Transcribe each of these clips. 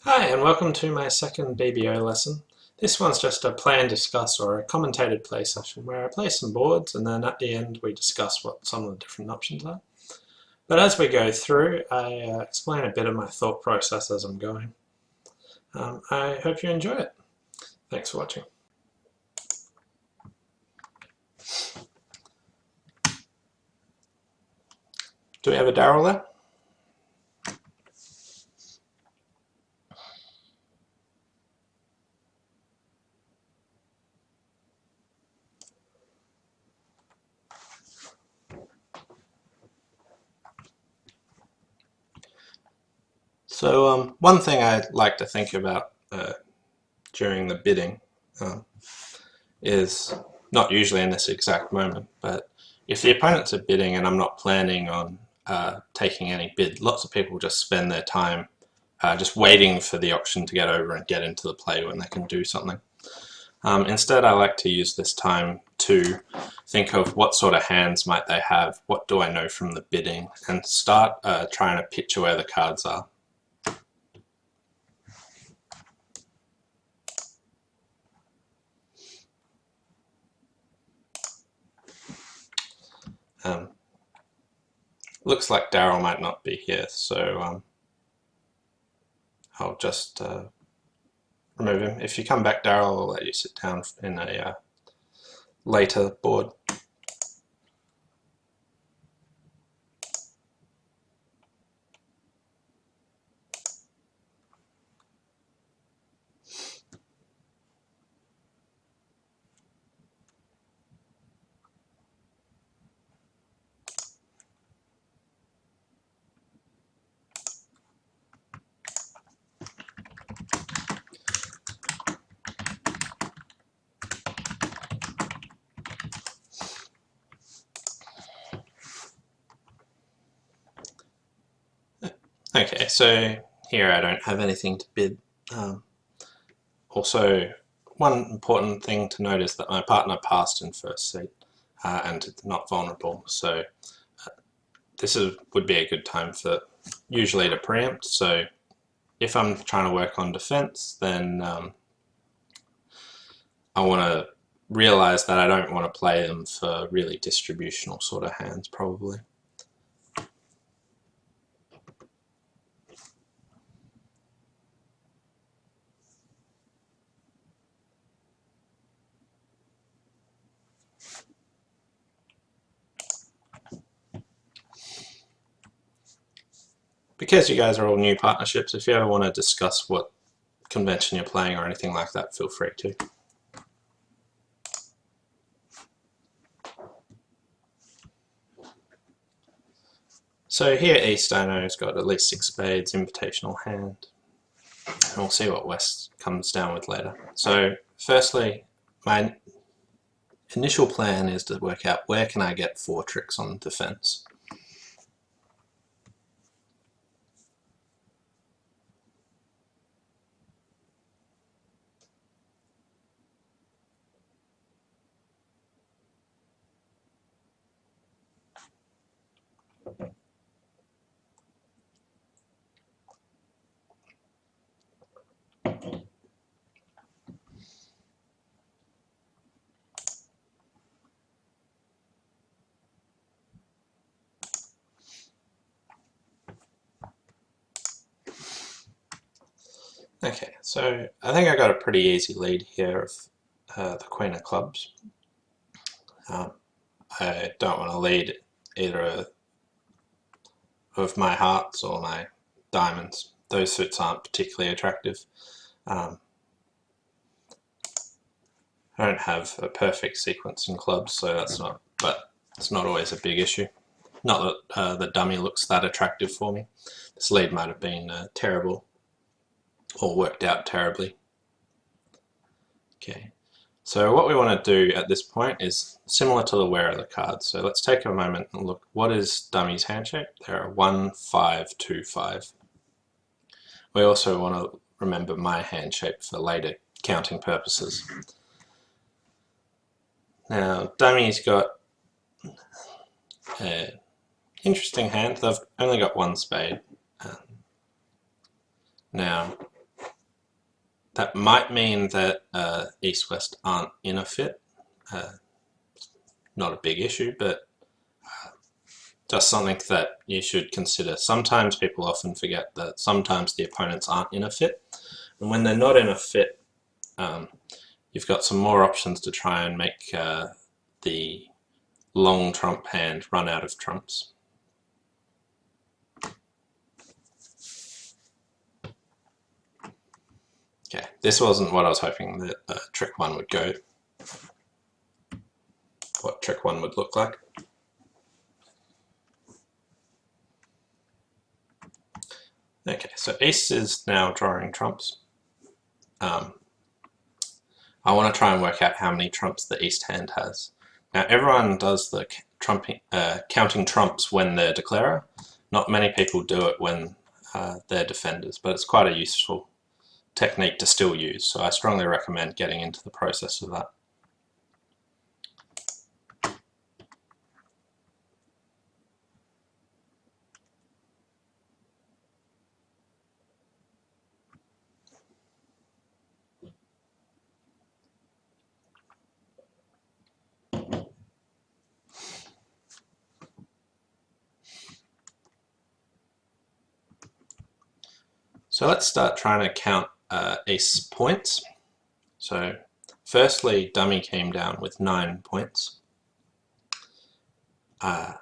Hi, and welcome to my second BBO lesson. This one's just a play and discuss or a commentated play session where I play some boards and then at the end we discuss what some of the different options are. But as we go through, I explain a bit of my thought process as I'm going. I hope you enjoy it. Thanks for watching. Do we have a Daryl there? So one thing I like to think about during the bidding is not usually in this exact moment, but if the opponents are bidding and I'm not planning on taking any bid, lots of people just spend their time just waiting for the auction to get over and get into the play when they can do something. Instead, I like to use this time to think of what sort of hands might they have, what do I know from the bidding, and start trying to picture where the cards are. Looks like Daryl might not be here, so I'll just remove him. If you come back, Daryl, I'll let you sit down in a later board. Okay, so here I don't have anything to bid. Also, one important thing to note is that my partner passed in first seat and not vulnerable, so this would be a good time for usually to preempt. So if I'm trying to work on defense, then I want to realize that I don't want to play them for really distributional sort of hands, probably. Because you guys are all new partnerships, if you ever want to discuss what convention you're playing or anything like that, feel free to. So here East I know has got at least 6 spades, invitational hand. And we'll see what West comes down with later. So firstly, my initial plan is to work out where can I get 4 tricks on defense. Okay, so I think I got a pretty easy lead here of the Queen of Clubs. I don't want to lead either of my hearts or my diamonds. Those suits aren't particularly attractive. I don't have a perfect sequence in clubs, so that's not, but it's not always a big issue. Not that the dummy looks that attractive for me. This lead might have been terrible or worked out terribly. Okay, so what we want to do at this point is similar to the wear of the cards. So let's take a moment and look, what is dummy's handshake? There are 1, 5, 2, 5. We also want to remember my handshake for later counting purposes. Now, dummy's got an interesting hand. They've only got 1 spade. Now, That might mean that East-West aren't in a fit. Not a big issue, but just something that you should consider. Sometimes people often forget that sometimes the opponents aren't in a fit, and when they're not in a fit, you've got some more options to try and make the long trump hand run out of trumps. Okay, this wasn't what I was hoping that trick one would go, what trick one would look like. Okay, so East is now drawing trumps. I want to try and work out how many trumps the East hand has. Now everyone does the counting trumps when they're declarer. Not many people do it when they're defenders, but it's quite a useful technique to still use, so I strongly recommend getting into the process of that. So let's start trying to count Ace points. So firstly, dummy came down with 9 points. I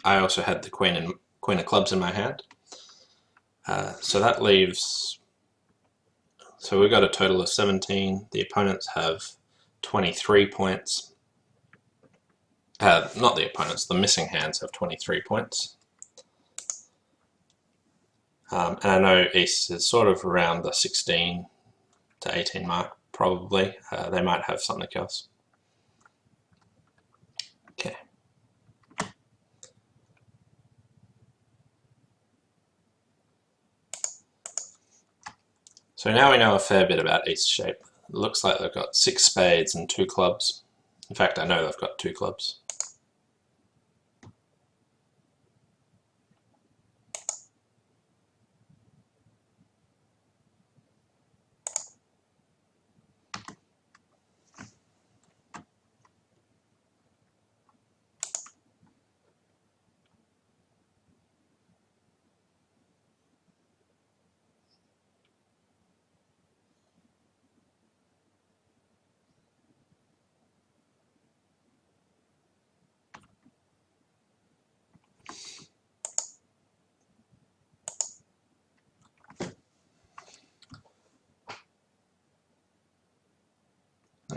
also had the Queen of Clubs in my hand. So that leaves, so we've got a total of 17. The opponents have 23 points. Not the opponents, the missing hands have 23 points. And I know East is sort of around the 16 to 18 mark, probably. They might have something else. Okay. So now we know a fair bit about East's shape. It looks like they've got 6 spades and 2 clubs. In fact, I know they've got 2 clubs.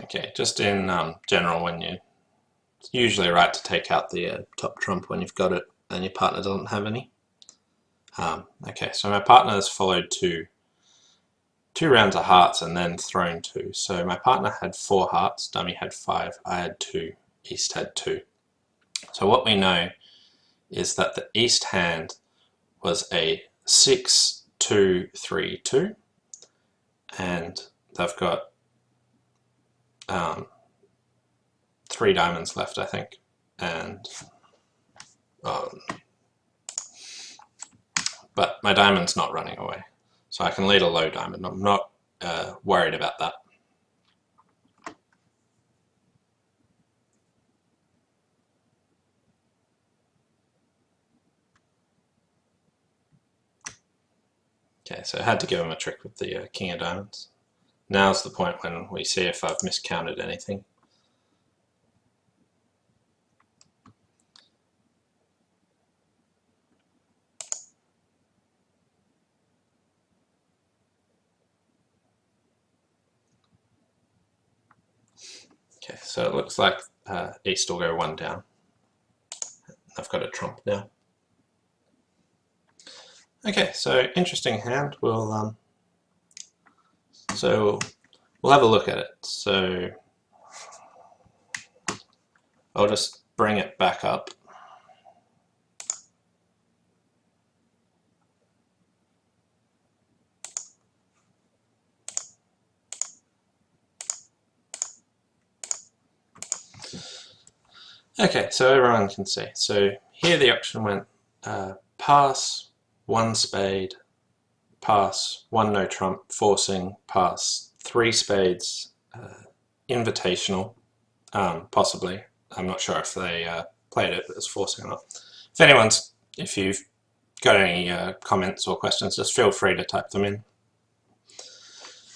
Okay, just in general, it's usually right to take out the top trump when you've got it and your partner doesn't have any. Okay, so my partner has followed two rounds of hearts and then thrown 2. So my partner had 4 hearts, dummy had 5, I had 2, East had 2. So what we know is that the East hand was a 6-2-3-2, and they've got 3 diamonds left, I think, and but my diamond's not running away, so I can lead a low diamond. I'm not worried about that. Okay, so I had to give him a trick with the King of Diamonds. Now's the point when we see if I've miscounted anything. Okay, so it looks like East will go 1 down. I've got a trump now. Okay, so interesting hand. We'll have a look at it. So I'll just bring it back up. Okay, so everyone can see. So here the auction went pass, 1 spade, pass, 1 no trump, forcing, pass, 3 spades, invitational, possibly. I'm not sure if they played it as forcing or not. If you've got any comments or questions, just feel free to type them in.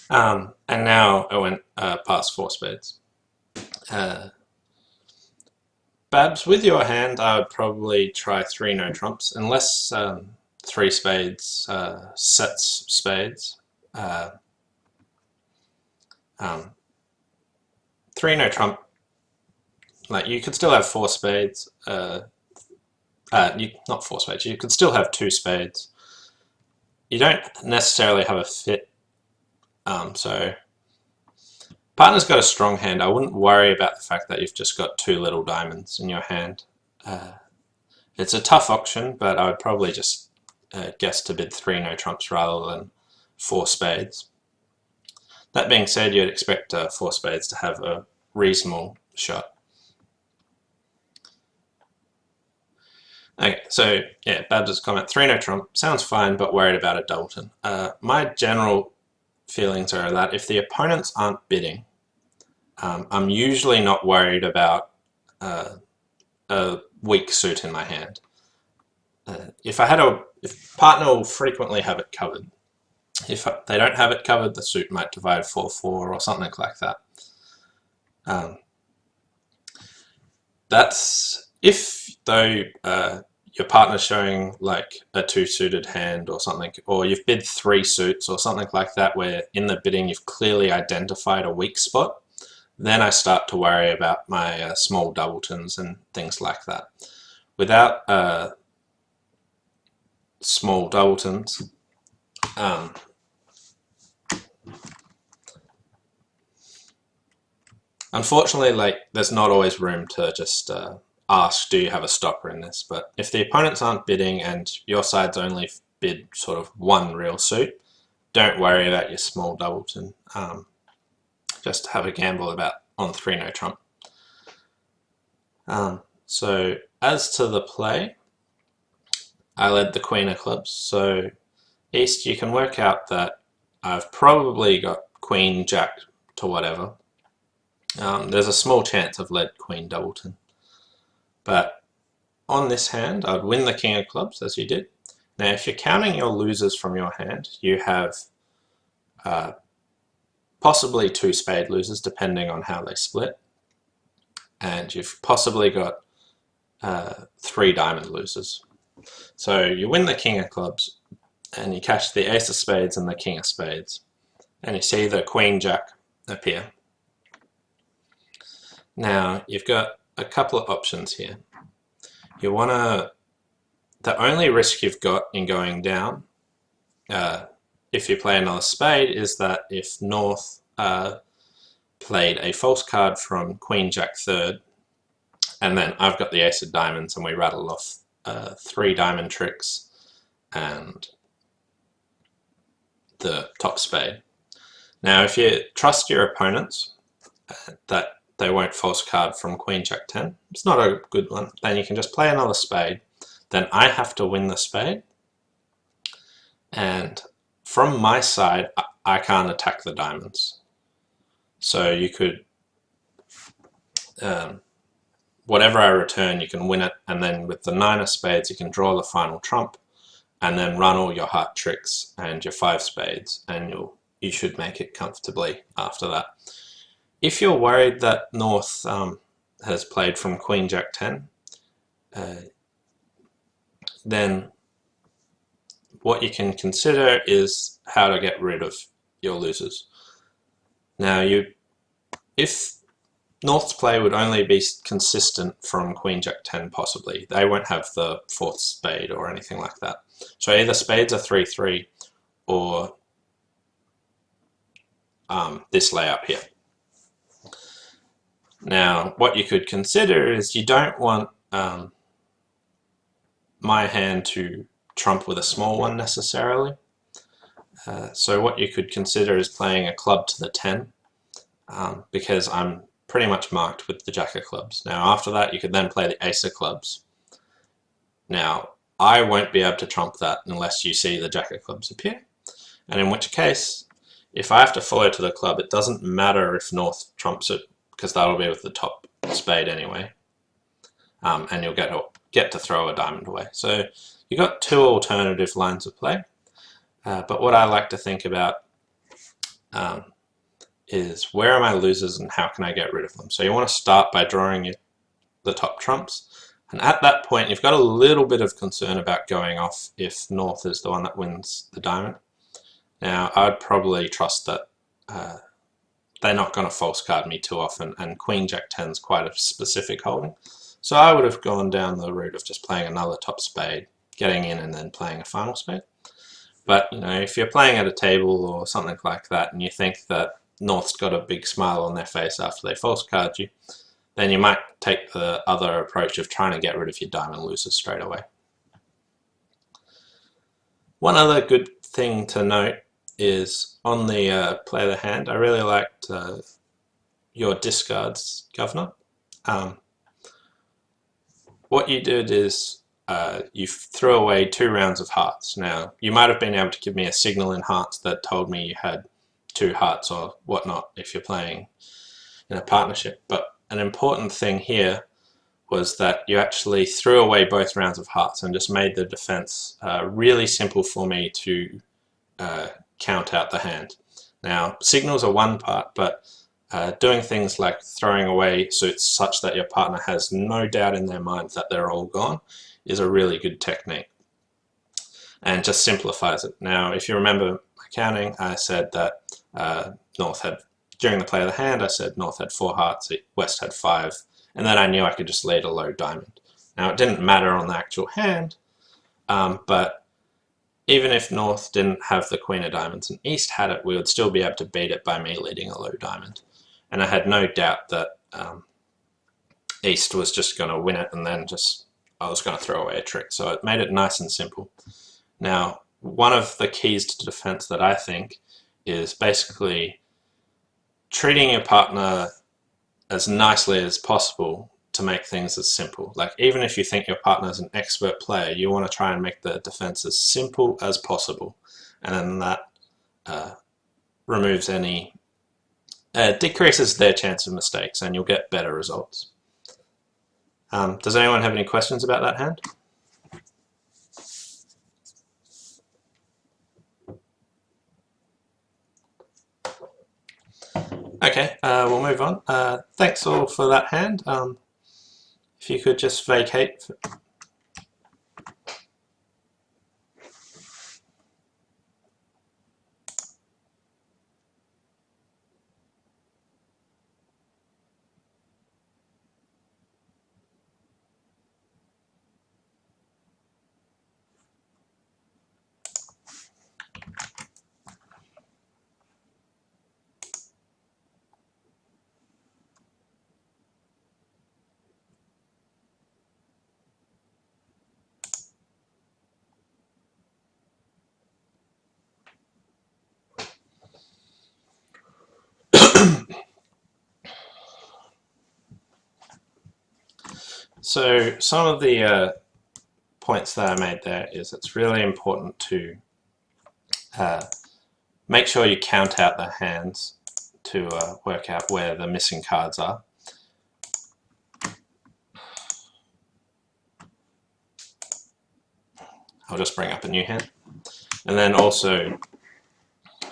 And now I went past 4 spades. Babs, with your hand, I would probably try 3 no trumps, unless 3 spades sets spades. 3 no trump, like you could still have 4 spades. Not 4 spades. You could still have 2 spades. You don't necessarily have a fit. So partner's got a strong hand. I wouldn't worry about the fact that you've just got 2 little diamonds in your hand. It's a tough auction, but I would probably just guess to bid 3 no trumps rather than 4 spades. That being said, you'd expect 4 spades to have a reasonable shot. Okay, so yeah, Babs' comment, 3 no trump, sounds fine, but worried about a doubleton. My general feelings are that if the opponents aren't bidding, I'm usually not worried about a weak suit in my hand. If partner will frequently have it covered. If they don't have it covered, the suit might divide 4-4 or something like that. That's if though your partner's showing like a 2-suited hand or something, or you've bid 3 suits or something like that, where in the bidding you've clearly identified a weak spot, then I start to worry about my small doubletons and things like that. Without small doubletons, unfortunately, like there's not always room to just ask, do you have a stopper in this? But if the opponents aren't bidding and your side's only bid sort of 1 real suit, don't worry about your small doubleton. Just have a gamble on 3 no trump. So as to the play, I led the Queen of clubs. So East, you can work out that I've probably got Queen, Jack to whatever. There's a small chance I've led Queen doubleton. But on this hand, I'd win the King of clubs, as you did. Now, if you're counting your losers from your hand, you have possibly 2 spade losers, depending on how they split. And you've possibly got 3 diamond losers. So you win the King of clubs, and you cash the Ace of spades and the King of spades. And you see the Queen, Jack appear. Now, you've got a couple of options here. You want to, the only risk you've got in going down, if you play another spade, is that if North played a false card from Queen, Jack third, and then I've got the Ace of diamonds and we rattle off 3 diamond tricks and the top spade. Now, if you trust your opponents that they won't false card from Queen, Jack 10, it's not a good one, then you can just play another spade. Then I have to win the spade. And from my side, I can't attack the diamonds. So you could, whatever I return, you can win it. And then with the 9 of spades, you can draw the final trump and then run all your heart tricks and your 5 spades, and you should make it comfortably after that. If you're worried that North has played from Queen, Jack 10, then what you can consider is how to get rid of your losers. Now, if North's play would only be consistent from Queen, Jack 10, possibly, they won't have the 4th spade or anything like that. So either spades are 3-3 or this layout here. Now, what you could consider is you don't want my hand to trump with a small one necessarily. So what you could consider is playing a club to the 10, because I'm pretty much marked with the Jack of clubs. Now, after that, you could then play the Ace of clubs. Now, I won't be able to trump that unless you see the Jack of clubs appear. And in which case, if I have to follow to the club, it doesn't matter if North trumps it, because that'll be with the top spade anyway. And you'll get to throw a diamond away. So you've got two alternative lines of play. But what I like to think about is where are my losers and how can I get rid of them? So you want to start by drawing the top trumps. And at that point, you've got a little bit of concern about going off if North is the one that wins the diamond. Now, I'd probably trust that they're not going to false card me too often, and Queen Jack 10 is quite a specific holding. So I would have gone down the route of just playing another top spade, getting in and then playing a final spade. But you know, if you're playing at a table or something like that and you think that North's got a big smile on their face after they false card you, then you might take the other approach of trying to get rid of your diamond losers straight away. One other good thing to note is on the play of the hand, I really liked your discards, Governor. What you did is you threw away 2 rounds of hearts. Now, you might have been able to give me a signal in hearts that told me you had 2 hearts or whatnot if you're playing in a partnership, but an important thing here was that you actually threw away both rounds of hearts and just made the defense really simple for me to count out the hand. Now, signals are one part, but doing things like throwing away suits such that your partner has no doubt in their mind that they're all gone is a really good technique and just simplifies it. Now, if you remember my counting, I said that North had, during the play of the hand, I said North had 4 hearts, West had 5, and then I knew I could just lead a low diamond. Now, it didn't matter on the actual hand, but even if North didn't have the Queen of Diamonds and East had it, we would still be able to beat it by me leading a low diamond. And I had no doubt that East was just going to win it and then I was going to throw away a trick. So it made it nice and simple. Now, one of the keys to defense that I think is basically treating your partner as nicely as possible to make things as simple. Like, even if you think your partner is an expert player, you want to try and make the defense as simple as possible. And then that removes any, decreases their chance of mistakes, and you'll get better results. Does anyone have any questions about that hand? Okay, we'll move on. Thanks all for that hand. If you could just vacate. So some of the points that I made there is it's really important to make sure you count out the hands to work out where the missing cards are. I'll just bring up a new hand. And then also,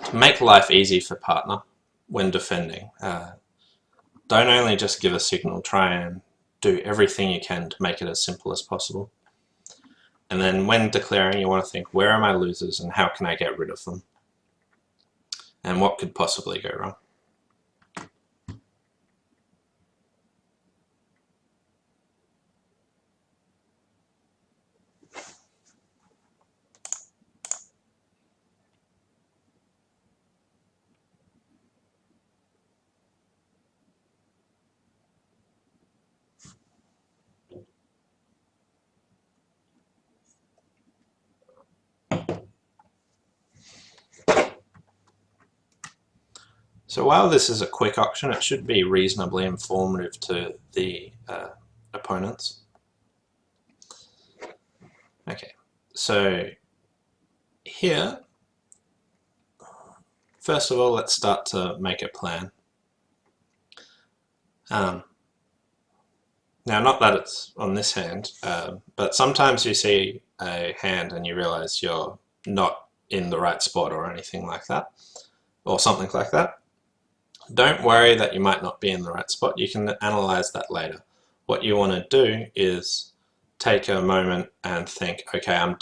to make life easy for partner when defending, don't only just give a signal, try and do everything you can to make it as simple as possible. And then when declaring, you want to think, where are my losers and how can I get rid of them? And what could possibly go wrong? So while this is a quick auction, it should be reasonably informative to the opponents. Okay, so here first of all, let's start to make a plan. Now, not that it's on this hand, but sometimes you see a hand and you realize you're not in the right spot or anything like that, or something like that. Don't worry that you might not be in the right spot. You can analyze that later. What you want to do is take a moment and think, okay,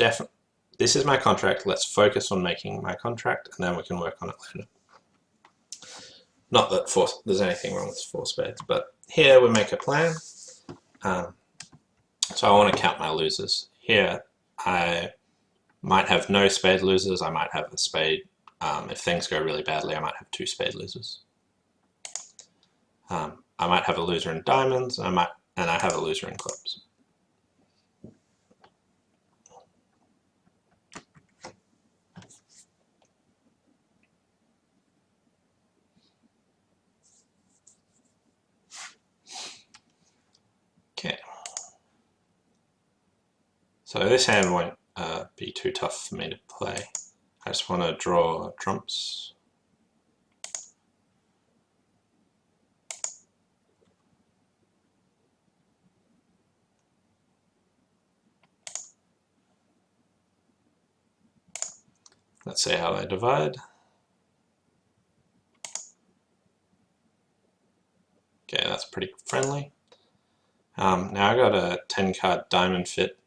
this is my contract, let's focus on making my contract, and then we can work on it later. Not that there's anything wrong with 4 spades, but here we make a plan. So I want to count my losers. Here I might have no spade losers, I might have a spade. If things go really badly, I might have 2 spade losers. I might have a loser in diamonds, and I have a loser in clubs. Okay. So this hand won't be too tough for me to play. I just want to draw trumps. Let's see how they divide. Okay, that's pretty friendly. Now I got a 10 card diamond fit.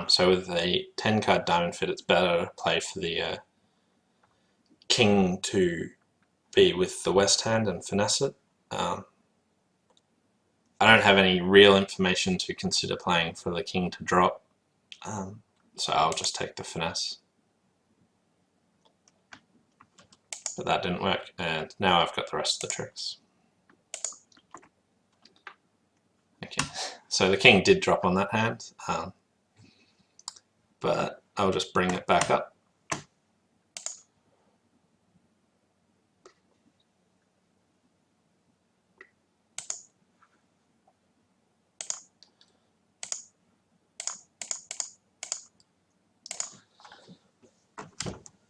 So with a 10 card diamond fit, it's better to play for the king to be with the west hand and finesse it. I don't have any real information to consider playing for the king to drop, so I'll just take the finesse. But that didn't work, and now I've got the rest of the tricks. Okay, so the king did drop on that hand, but I'll just bring it back up.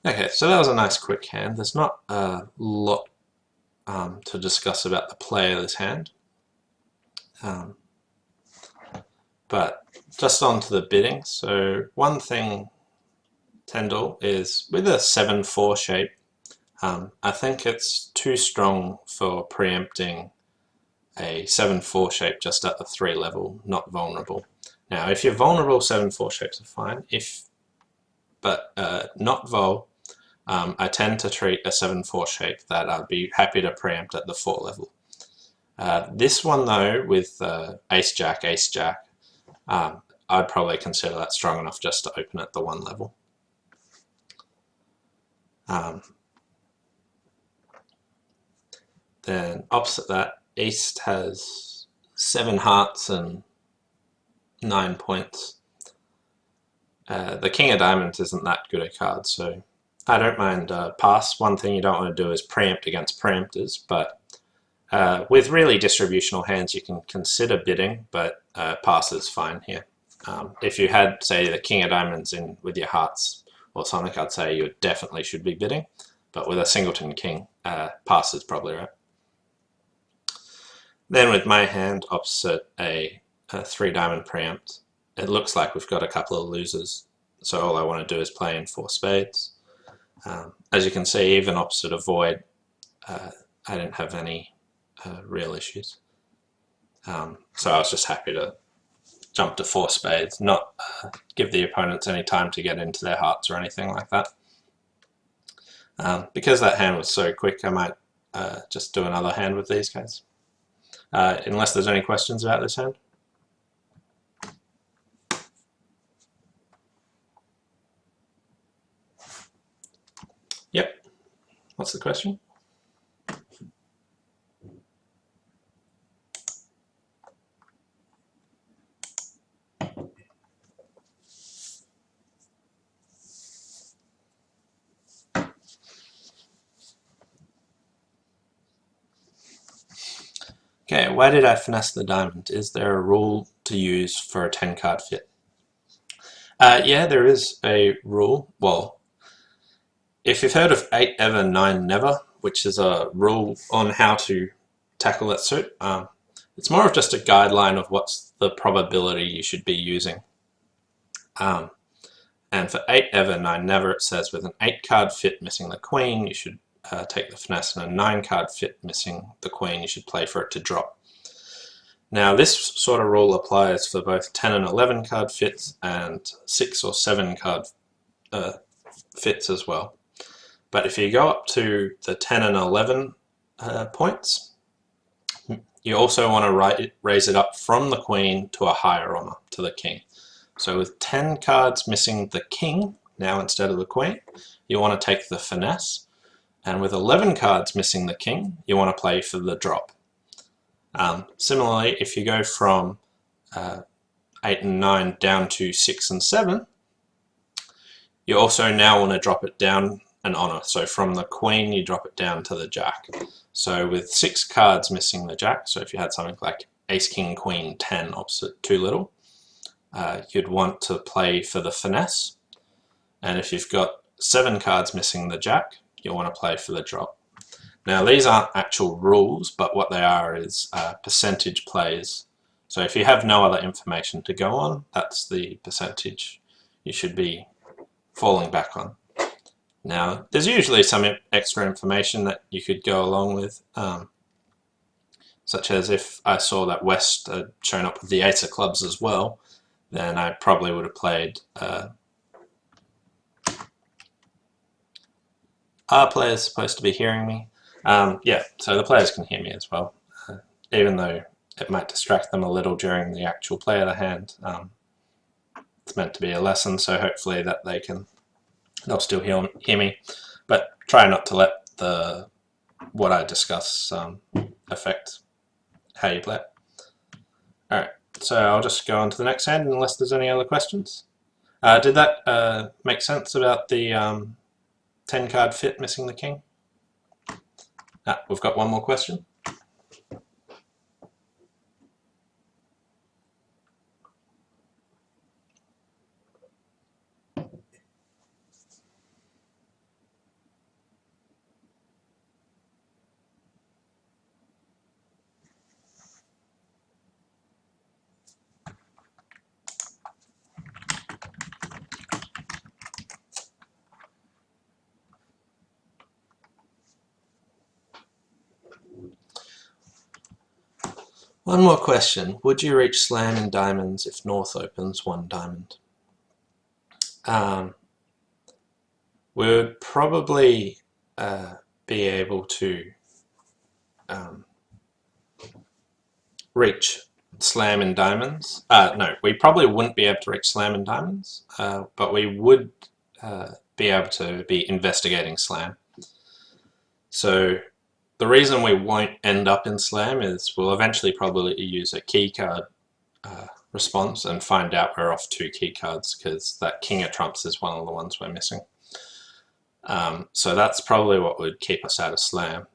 Okay, so that was a nice quick hand. There's not a lot to discuss about the play of this hand. But just on to the bidding. So one thing, Tyndall, is with a 7-4 shape, I think it's too strong for preempting a 7-4 shape just at the 3 level, not vulnerable. Now, if you're vulnerable, 7-4 shapes are fine. But not vol, I tend to treat a 7-4 shape that I'd be happy to preempt at the 4 level. This one though, with ace-jack, ace-jack, I'd probably consider that strong enough just to open at the 1 level. Then opposite that, East has 7 hearts and 9 points. The King of Diamonds isn't that good a card, so I don't mind pass. One thing you don't want to do is preempt against preempters, but with really distributional hands you can consider bidding, but pass is fine here. If you had, say, the King of Diamonds in with your hearts or something, I'd say you definitely should be bidding, but with a singleton king, pass is probably right. Then with my hand opposite a 3-diamond preempt, it looks like we've got a couple of losers, so all I want to do is play in 4 spades. As you can see, even opposite a void, I didn't have any real issues. So I was just happy to jump to 4 spades, not give the opponents any time to get into their hearts or anything like that. Because that hand was so quick, I might just do another hand with these guys. Unless there's any questions about this hand. Yep. What's the question? Okay, why did I finesse the diamond? Is there a rule to use for a 10-card fit? Yeah, there is a rule. Well, If you've heard of 8 ever, 9 never, which is a rule on how to tackle that suit, it's more of just a guideline of what's the probability you should be using. And for 8 ever, 9 never, it says with an 8 card fit missing the queen, you should take the finesse, and a 9 card fit missing the queen, you should play for it to drop. Now this sort of rule applies for both 10 and 11 card fits and 6 or 7 card fits as well. But if you go up to the 10 and 11 points, you also want to raise it up from the queen to a higher honor, to the king. So with 10 cards missing the king, now instead of the queen, you want to take the finesse. And with 11 cards missing the king, you want to play for the drop. Similarly, if you go from 8 and 9 down to 6 and 7, you also now want to drop it down an honor. So from the queen, you drop it down to the jack. So with 6 cards missing the jack, so if you had something like ace, king, queen, 10 opposite too little, you'd want to play for the finesse. And if you've got 7 cards missing the jack, you'll want to play for the drop. Now these aren't actual rules, but what they are is percentage plays. So if you have no other information to go on, that's the percentage you should be falling back on. Now there's usually some extra information that you could go along with, such as if I saw that West had shown up with the ace of clubs as well, then I probably would have played are players supposed to be hearing me? Yeah, so the players can hear me as well, even though it might distract them a little during the actual play of the hand. It's meant to be a lesson, so hopefully that they'll still hear me, but try not to let what I discuss affect how you play it. Alright, so I'll just go on to the next hand unless there's any other questions. Did that make sense about the 10 card fit missing the king? We've got one more question. One more question. Would you reach slam in diamonds if North opens 1 diamond? We would probably be able to reach slam in diamonds. No, we probably wouldn't be able to reach slam in diamonds, but we would be able to be investigating slam. So the reason we won't end up in slam is we'll eventually probably use a key card response and find out we're off 2 key cards because that king of trumps is one of the ones we're missing. So that's probably what would keep us out of slam.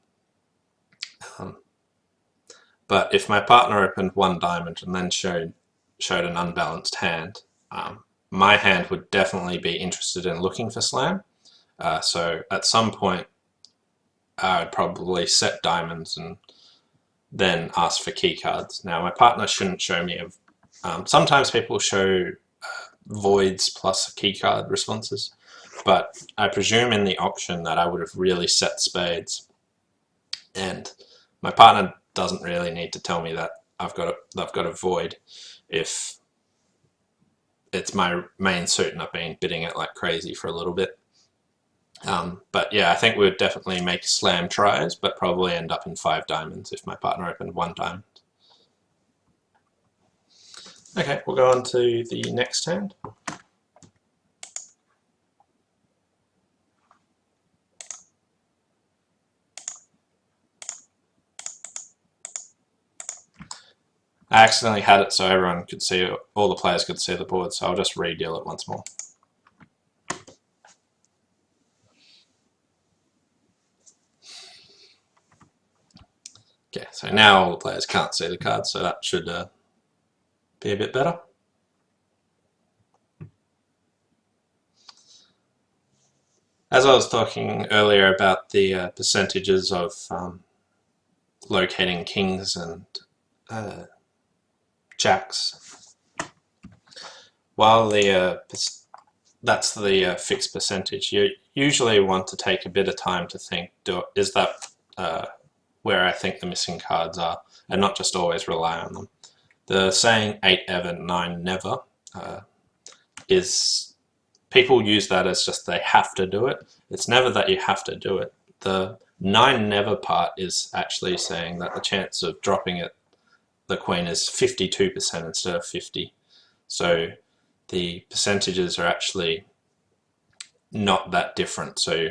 But if my partner opened 1 diamond and then showed an unbalanced hand, my hand would definitely be interested in looking for slam. So at some point I would probably set diamonds and then ask for key cards. Now my partner shouldn't show me sometimes people show voids plus key card responses, but I presume in the auction that I would have really set spades, and my partner doesn't really need to tell me that I've got a void if it's my main suit and I've been bidding it like crazy for a little bit. But yeah, I think we would definitely make slam tries, but probably end up in 5 diamonds if my partner opened 1 diamond. Okay, we'll go on to the next hand. I accidentally had it so everyone could see, all the players could see the board, so I'll just re-deal it once more. Okay, so now all the players can't see the cards, so that should be a bit better. as I was talking earlier about the percentages of locating kings and jacks, while that's the fixed percentage, you usually want to take a bit of time to think, is that where I think the missing cards are, and not just always rely on them. The saying 8 ever, 9 never is, people use that as just they have to do it. It's never that you have to do it. The 9 never part is actually saying that the chance of dropping it, the queen, is 52% instead of 50. So the percentages are actually not that different. So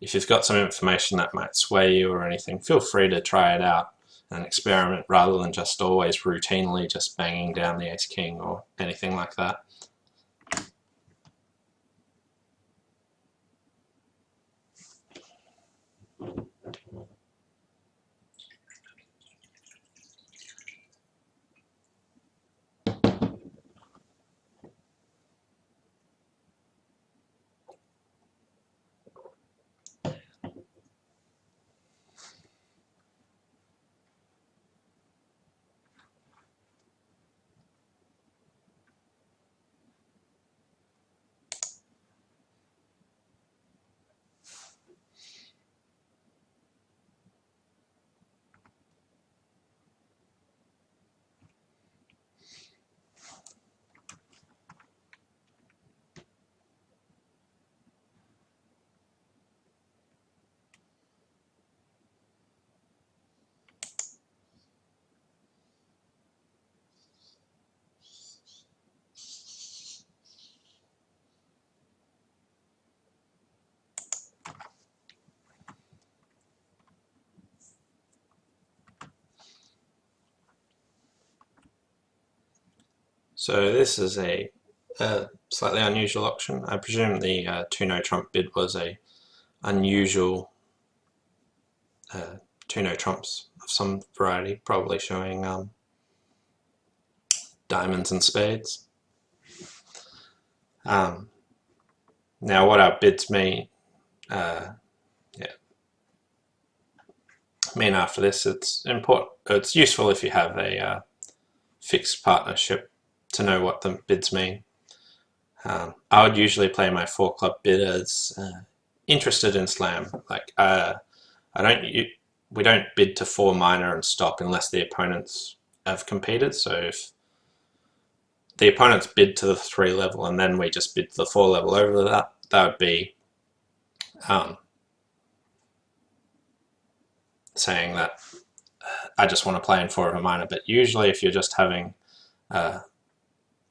if you've got some information that might sway you or anything, feel free to try it out and experiment rather than just always routinely just banging down the ace king or anything like that. So this is a slightly unusual auction. I presume the 2-no trump bid was a unusual 2-no trumps of some variety, probably showing diamonds and spades. Now what our bids mean, mean after this, it's important, it's useful if you have a fixed partnership to know what the bids mean. I would usually play my 4-club bid as interested in slam. Like we don't bid to 4 minor and stop unless the opponents have competed. So if the opponents bid to the 3 level and then we just bid to the 4 level over that, that would be saying that I just want to play in 4 of a minor. But usually if you're just having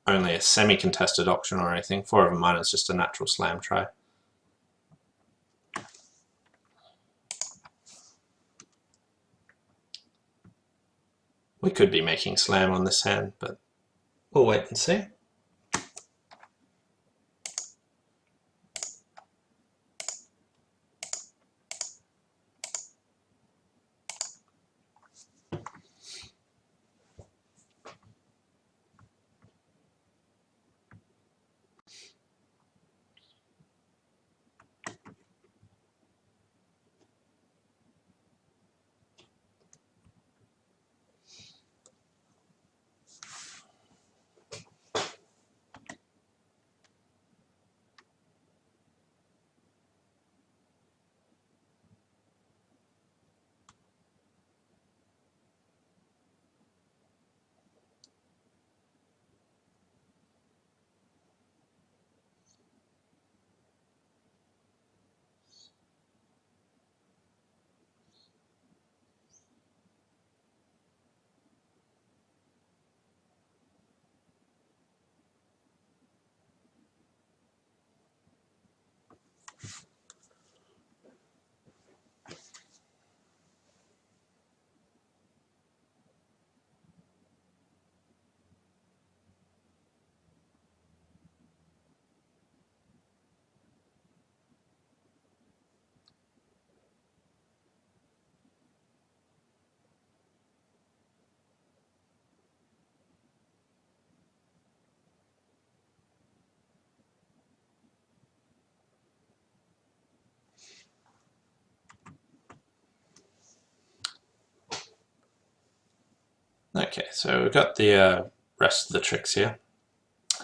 only a semi-contested auction or anything, 4 of a minor is just a natural slam try. We could be making slam on this hand, but we'll wait and see. Okay, so we've got the rest of the tricks here.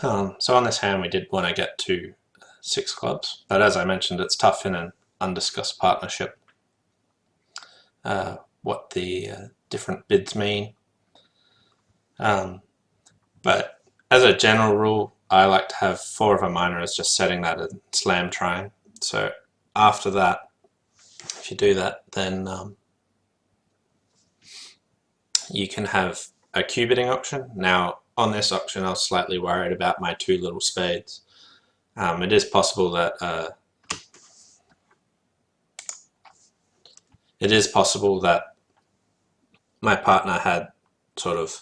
So on this hand we did want to get to 6 clubs, but as I mentioned, it's tough in an undiscussed partnership what the different bids mean. But as a general rule, I like to have 4 of a minor as just setting that a slam trying. So after that, if you do that, then you can have a cue bidding option. Now on this option I was slightly worried about my 2 little spades. It is possible that my partner had sort of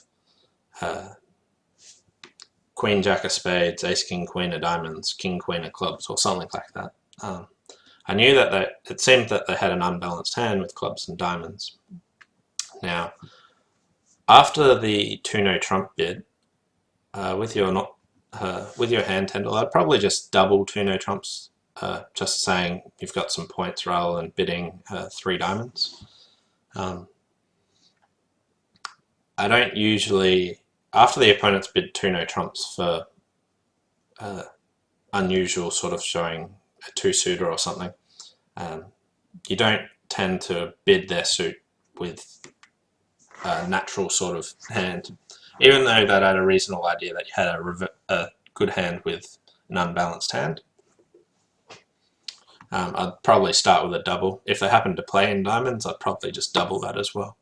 Queen Jack of spades, Ace King Queen of diamonds, King Queen of clubs, or something like that. I knew that it seemed that they had an unbalanced hand with clubs and diamonds. Now, after the 2-no trump bid, with your hand Tendel, I'd probably just double 2-no trumps, just saying you've got some points rather than bidding 3 diamonds. I don't usually, after the opponent's bid 2-no trumps for unusual sort of showing a 2-suiter or something, you don't tend to bid their suit with a natural sort of hand, even though that had a reasonable idea that you had a good hand with an unbalanced hand. I'd probably start with a double. If they happen to play in diamonds, I'd probably just double that as well.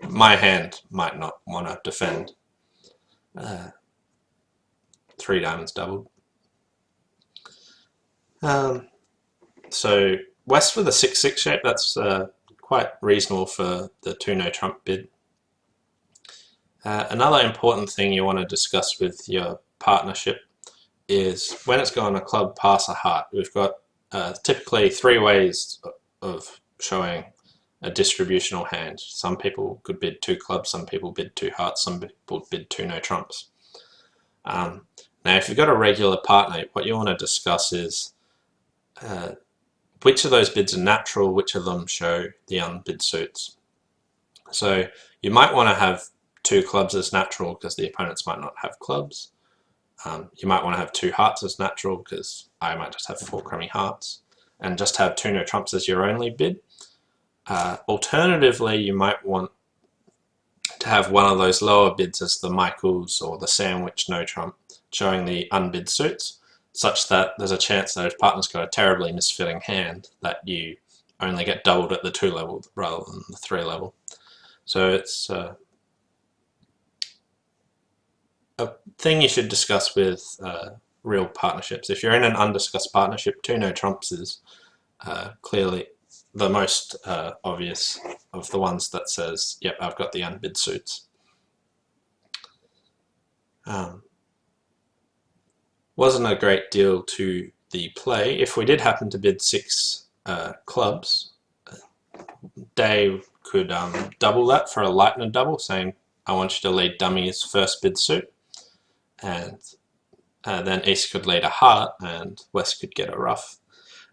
My hand might not want to defend 3 diamonds doubled. So West with a 6-6 shape, that's quite reasonable for the 2-no trump bid. Another important thing you want to discuss with your partnership is when it's going a club pass a heart. We've got typically 3 ways of showing a distributional hand. Some people could bid 2 clubs, some people bid 2 hearts, some people bid 2 no trumps. Now if you've got a regular partner, what you want to discuss is which of those bids are natural, which of them show the unbid suits. So you might want to have 2 clubs as natural because the opponents might not have clubs. You might want to have 2 hearts as natural because I might just have 4 crummy hearts, and just have 2 no trumps as your only bid. Alternatively, you might want to have one of those lower bids as the Michaels or the sandwich no trump, showing the unbid suits, such that there's a chance that if partner's got a terribly misfitting hand, that you only get doubled at the 2 level rather than the 3 level. So it's a thing you should discuss with real partnerships. If you're in an undiscussed partnership, 2 no trumps is clearly the most obvious of the ones that says, yep, I've got the unbid suits. Wasn't a great deal to the play. If we did happen to bid 6 clubs, Dave could double that for a lightning double, saying, I want you to lead dummy's first bid suit. And then East could lead a heart and West could get a rough.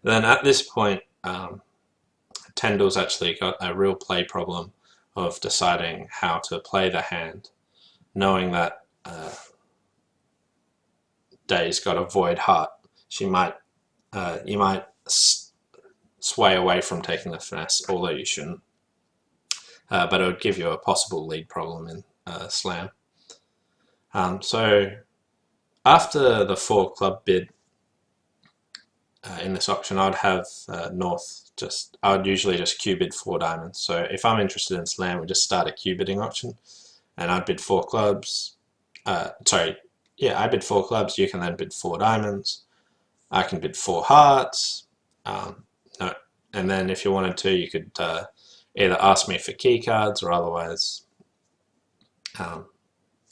Then at this point, Tendel's actually got a real play problem of deciding how to play the hand, knowing that Day's got a void heart. You might sway away from taking the finesse, although you shouldn't. But it would give you a possible lead problem in slam. So after the 4 club bid in this option, I'd have North I would usually just cue bid 4 diamonds. So if I'm interested in slam, we just start a cue bidding option, and I'd bid 4 clubs. I bid 4 clubs. You can then bid 4 diamonds. I can bid 4 hearts. And then if you wanted to, you could either ask me for key cards or otherwise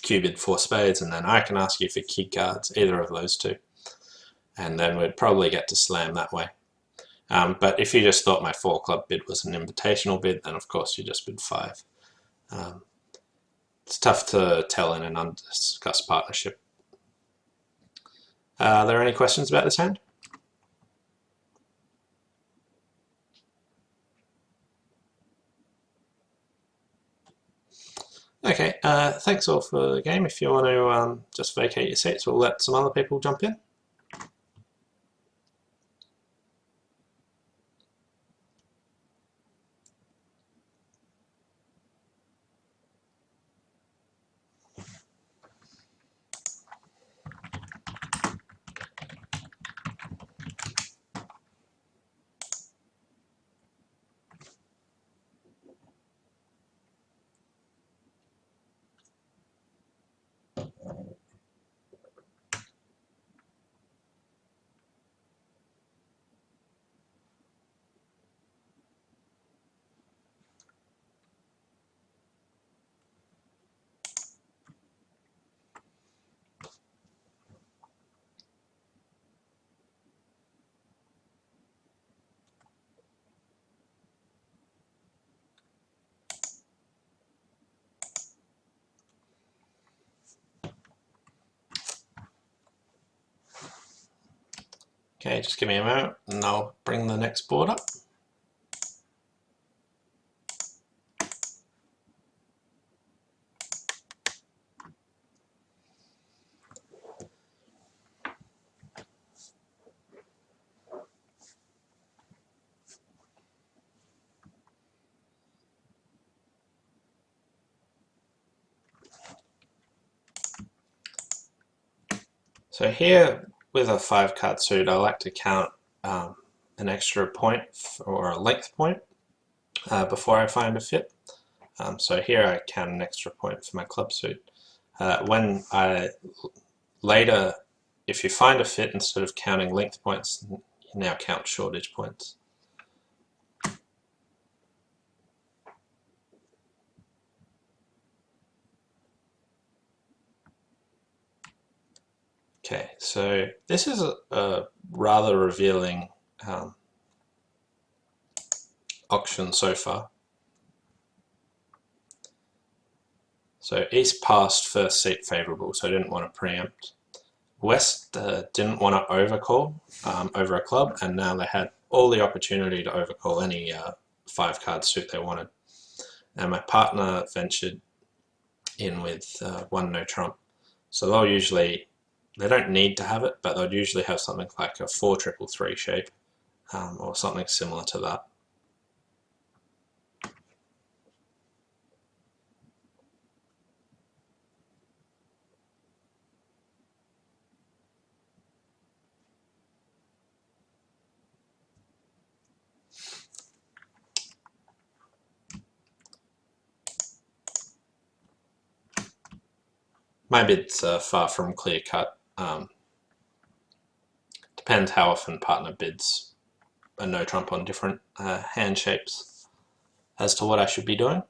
cue bid 4 spades, and then I can ask you for key cards, either of those 2. And then we'd probably get to slam that way. But if you just thought my 4 club bid was an invitational bid, then of course you just bid 5. It's tough to tell in an undiscussed partnership. Are there any questions about this hand? Okay, thanks all for the game. If you want to just vacate your seats, we'll let some other people jump in. Okay, just give me a moment and I'll bring the next board up. So here, with a 5-card suit, I like to count an extra point or a length point before I find a fit. So here I count an extra point for my club suit. When I later, if you find a fit, instead of counting length points, you now count shortage points. Okay, so this is a rather revealing auction so far. So East passed first seat favourable, so I didn't want to preempt. West didn't want to overcall over a club, and now they had all the opportunity to overcall any 5-card suit they wanted. And my partner ventured in with 1 no trump. So they don't need to have it, but they'll usually have something like a 4-3-3 shape or something similar to that. My bid's far from clear cut. Depends how often partner bids a no trump on different hand shapes as to what I should be doing.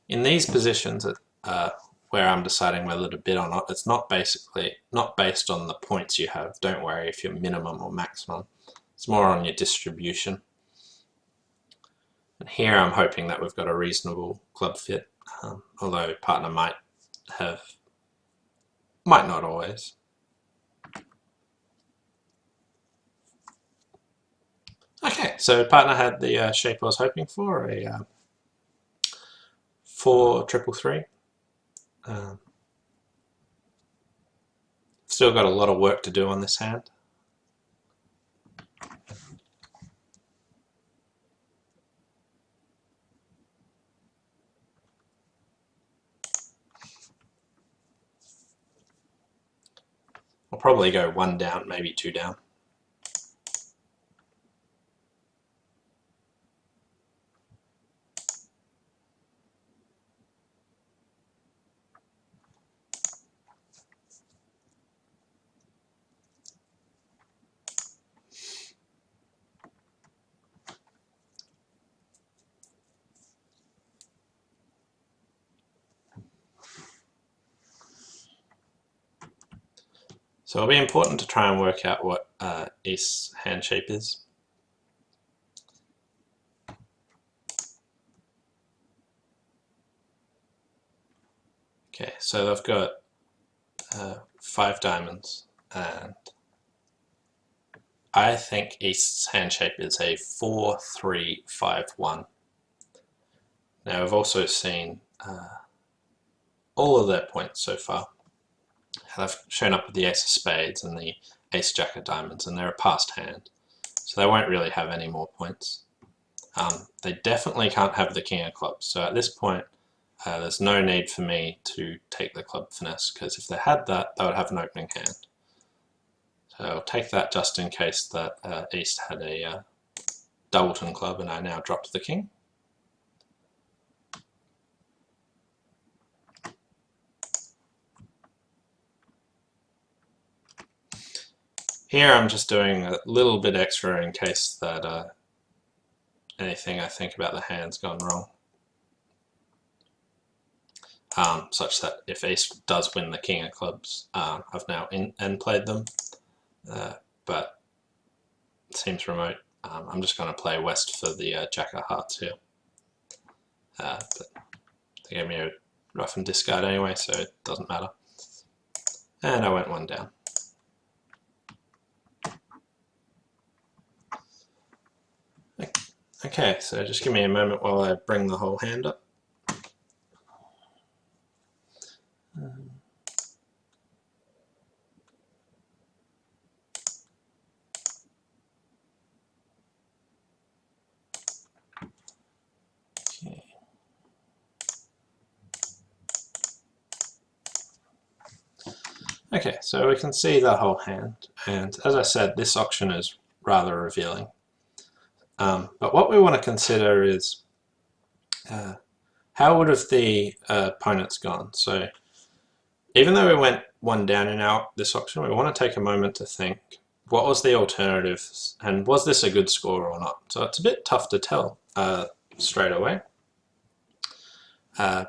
In these positions where I'm deciding whether to bid or not, it's not based on the points you have. Don't worry if you're minimum or maximum. It's more on your distribution. And here I'm hoping that we've got a reasonable club fit, although partner might not always. Okay, so partner had the shape I was hoping for, a 4-3-3. Still got a lot of work to do on this hand. I'll probably go 1 down, maybe 2 down. So it'll be important to try and work out what East's hand shape is. Okay, so they've got 5 diamonds, and I think East's hand shape is a 4-3-5-1. Now I've also seen all of their points so far. They've shown up with the ace of spades and the ace jack of diamonds, and they're a passed hand, so they won't really have any more points. They definitely can't have the king of clubs, so at this point there's no need for me to take the club finesse, because if they had that, they would have an opening hand. So I'll take that just in case that East had a doubleton club and I now dropped the king. Here I'm just doing a little bit extra in case that anything I think about the hand's gone wrong. Such that if East does win the king of clubs, I've now end played them, but it seems remote. I'm just going to play West for the jack of hearts here. But they gave me a rough and discard anyway, so it doesn't matter. And I went 1 down. Okay, so just give me a moment while I bring the whole hand up. Okay, so we can see the whole hand, and as I said, this auction is rather revealing. But what we want to consider is how would have the opponents gone? So even though we went 1 down in this auction, we want to take a moment to think, what was the alternatives, and was this a good score or not? So it's a bit tough to tell straight away,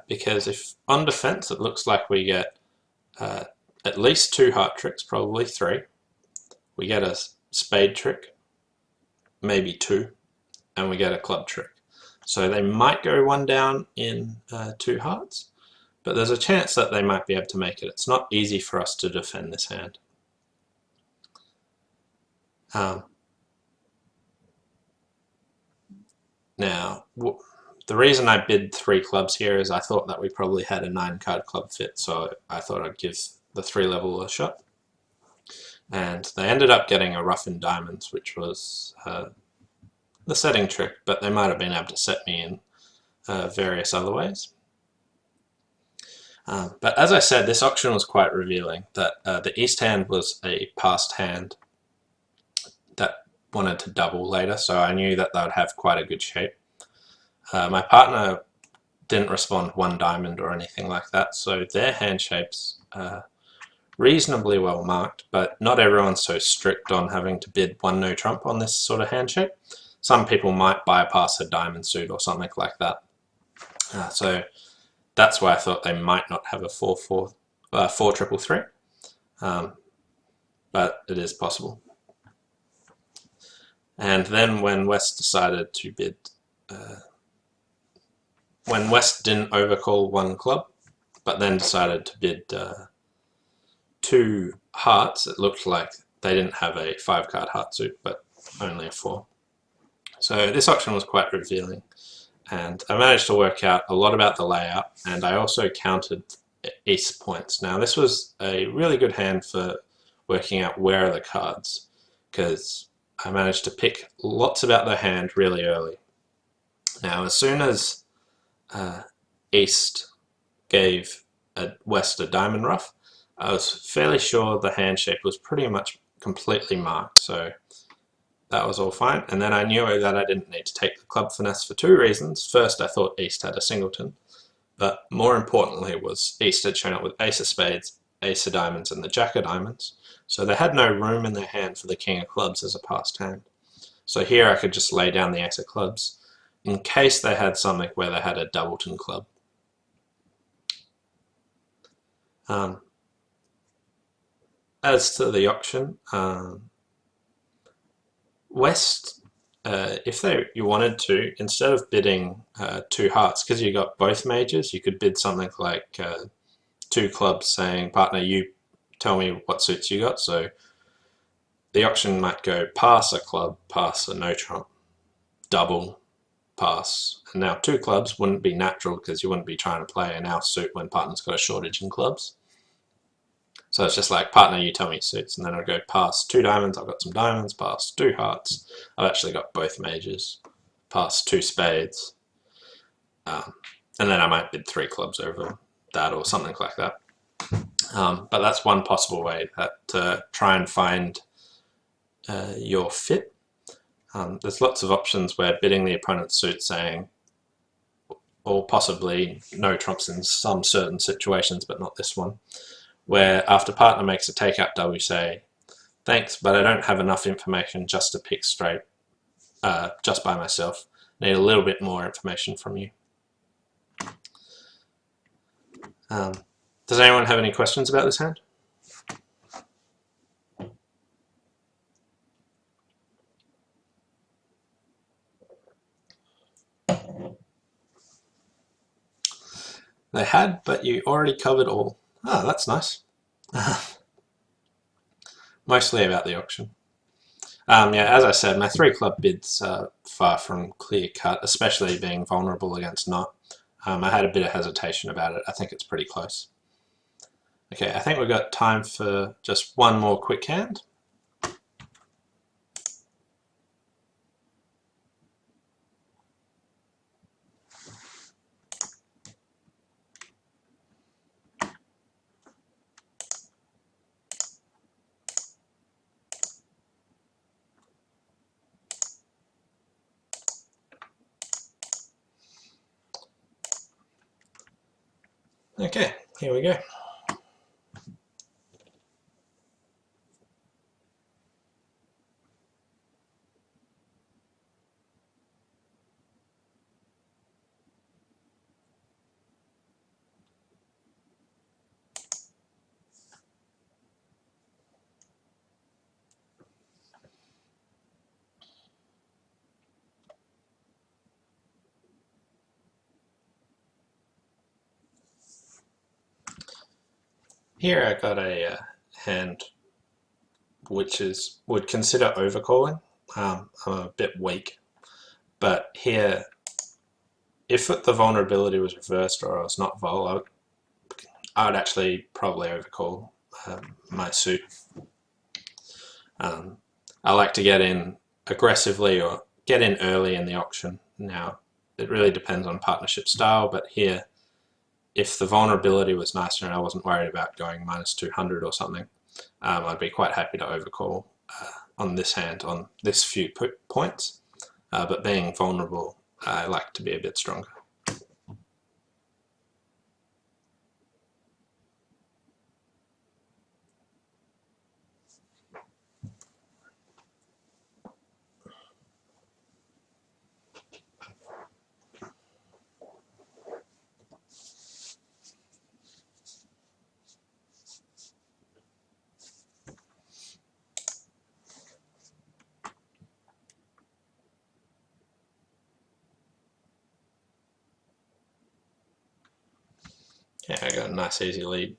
because if on defense it looks like we get at least 2 heart tricks, probably 3. We get a spade trick, maybe 2, and we get a club trick. So they might go 1 down in 2 hearts, but there's a chance that they might be able to make it. It's not easy for us to defend this hand. Now, the reason I bid 3 clubs here is I thought that we probably had a 9-card club fit, so I thought I'd give the 3 level a shot. And they ended up getting a rough in diamonds, which was the setting trick, but they might have been able to set me in various other ways. But as I said, this auction was quite revealing, that the East hand was a passed hand that wanted to double later, so I knew that they would have quite a good shape. My partner didn't respond 1 diamond or anything like that, so their hand shapes reasonably well marked, but not everyone's so strict on having to bid 1 no trump on this sort of hand shape. Some people might bypass a diamond suit or something like that. So that's why I thought they might not have a 4-3-3, but it is possible. And then when West decided to bid, when West didn't overcall 1 club, but then decided to bid 2 hearts, it looked like they didn't have a 5-card heart suit, but only a 4. So this auction was quite revealing, and I managed to work out a lot about the layout, and I also counted East's points. Now this was a really good hand for working out where are the cards, because I managed to pick lots about the hand really early. Now as soon as East gave West a diamond ruff, I was fairly sure the hand shape was pretty much completely marked, so that was all fine. And then I knew that I didn't need to take the club finesse for 2 reasons. First, I thought East had a singleton, but more importantly was East had shown up with ace of spades, ace of diamonds, and the jack of diamonds, so they had no room in their hand for the king of clubs as a passed hand. So here I could just lay down the ace of clubs in case they had something where they had a doubleton club. as to the auction, West, if you wanted to, instead of bidding two hearts, because you got both majors, you could bid something like two clubs saying, partner, you tell me what suits you got. So the auction might go pass a club, pass a no trump, double, pass. And now two clubs wouldn't be natural because you wouldn't be trying to play an out suit when partner's got a shortage in clubs. So it's just like, partner, you tell me suits, and then I'll go pass two diamonds, I've got some diamonds, pass two hearts, I've actually got both majors, pass two spades, and then I might bid three clubs over that or something like that. But that's one possible way to try and find your fit. There's lots of options where bidding the opponent's suit saying, or possibly no trumps in some certain situations, but not this one, where after partner makes a take-out double, you say, thanks, but I don't have enough information just to pick straight just by myself. Need a little bit more information from you. Does anyone have any questions about this hand? They had, but you already covered all. Oh, that's nice. Mostly about the auction. Yeah, as I said, my three club bid's far from clear cut, especially being vulnerable against not. I had a bit of hesitation about it. I think it's pretty close. Okay, I think we've got time for just one more quick hand. Okay, here we go. Here I got a hand which would consider overcalling. I'm a bit weak, but here, if the vulnerability was reversed or I was not vol, I would actually probably overcall my suit. I like to get in aggressively or get in early in the auction. Now, it really depends on partnership style, but here, if the vulnerability was nicer and I wasn't worried about going minus 200 or something, I'd be quite happy to overcall on this hand on this few points. But being vulnerable, I like to be a bit stronger. Yeah, I got a nice easy lead.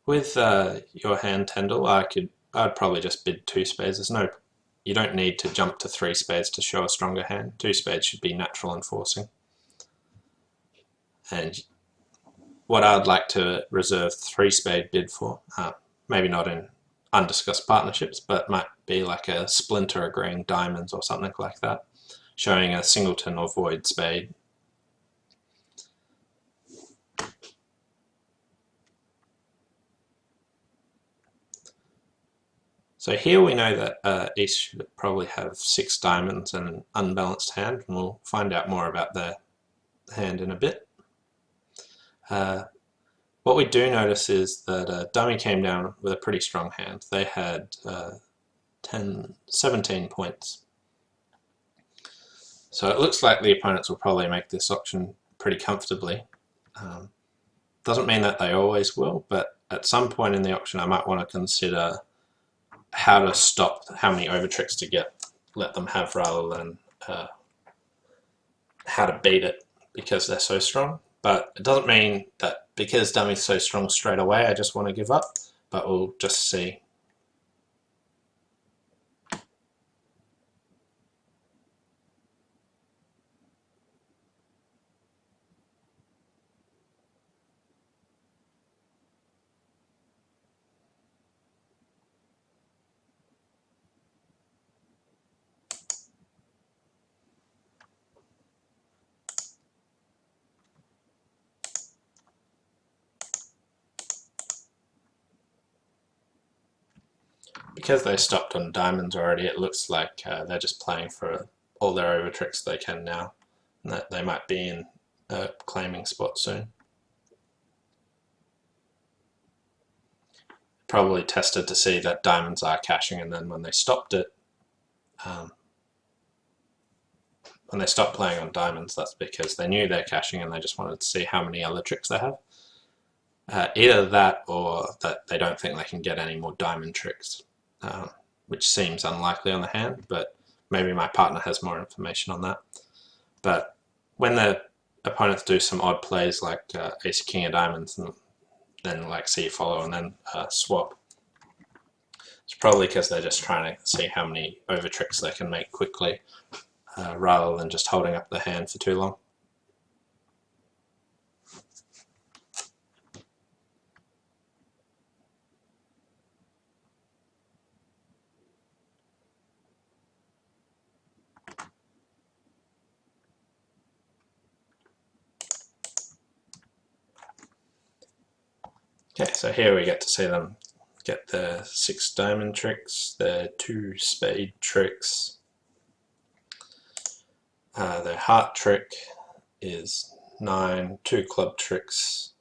With your hand Tyndall, I'd probably just bid two spades. You don't need to jump to three spades to show a stronger hand. Two spades should be natural and forcing. And what I'd like to reserve three spade bid for, maybe not in undiscussed partnerships, but might be like a splinter agreeing diamonds or something like that, showing a singleton or void spade. So here we know that East should probably have 6 diamonds and an unbalanced hand, and we'll find out more about their hand in a bit. What we do notice is that Dummy came down with a pretty strong hand. They had 17 points. So it looks like the opponents will probably make this auction pretty comfortably. Doesn't mean that they always will, but at some point in the auction I might want to consider how to stop how many overtricks to let them have, rather than how to beat it because they're so strong. But it doesn't mean that because dummy's so strong straight away I just want to give up, but we'll just see. Because they stopped on diamonds already, it looks like they're just playing for all their overtricks they can now, and that they might be in a claiming spot soon. Probably tested to see that diamonds are cashing, and then when they stopped it, when they stopped playing on diamonds, that's because they knew they're cashing and they just wanted to see how many other tricks they have. Either that or that they don't think they can get any more diamond tricks, which seems unlikely on the hand, but maybe my partner has more information on that. But when the opponents do some odd plays like ace king of diamonds and then like see follow and then swap, it's probably because they're just trying to see how many over tricks they can make quickly, rather than just holding up the hand for too long. Okay, so here we get to see them get their 6 diamond tricks, their 2 spade tricks. Their heart trick is 9, 2 club tricks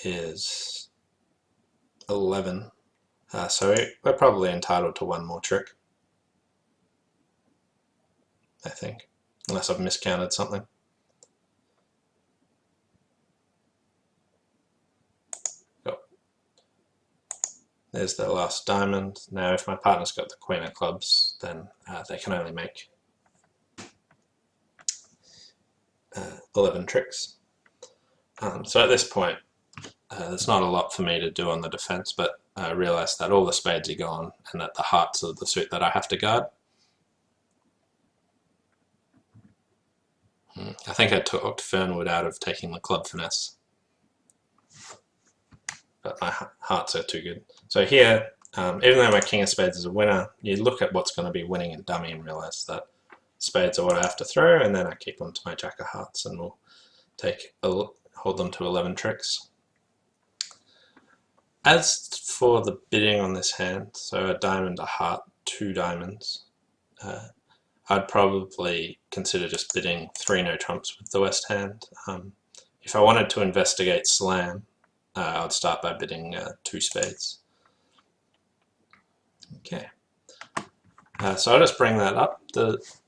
is 11. So we're probably entitled to 1 more trick, I think, unless I've miscounted something. There's the last diamond. Now if my partner's got the queen of clubs, then they can only make 11 tricks. So at this point, there's not a lot for me to do on the defense, but I realize that all the spades are gone and that the hearts are the suit that I have to guard. I think I talked Fernwood out of taking the club finesse, but my hearts are too good. So here, even though my king of spades is a winner, you look at what's going to be winning in dummy and realize that spades are what I have to throw, and then I keep them to my jack of hearts and we'll hold them to 11 tricks. As for the bidding on this hand, so a diamond, a heart, 2 diamonds, I'd probably consider just bidding 3 no trumps with the West hand. If I wanted to investigate slam, I'd start by bidding 2 spades. Okay, so I'll just bring that up. Does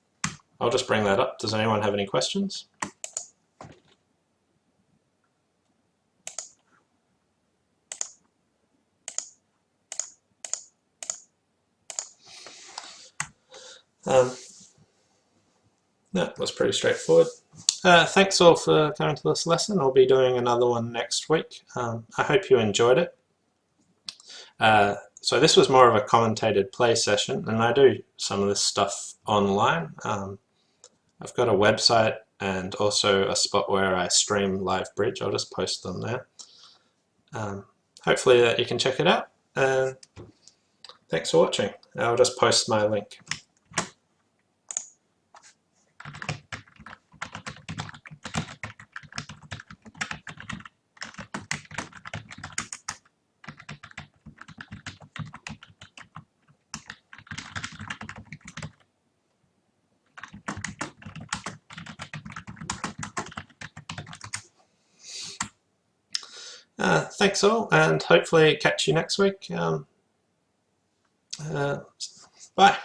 anyone have any questions? No, it was pretty straightforward. Thanks all for coming to this lesson. I'll be doing another one next week. I hope you enjoyed it. So this was more of a commentated play session, and I do some of this stuff online. I've got a website and also a spot where I stream live bridge. I'll just post them there. Hopefully you can check it out. And thanks for watching. I'll just post my link. Thanks all, and hopefully catch you next week. Bye.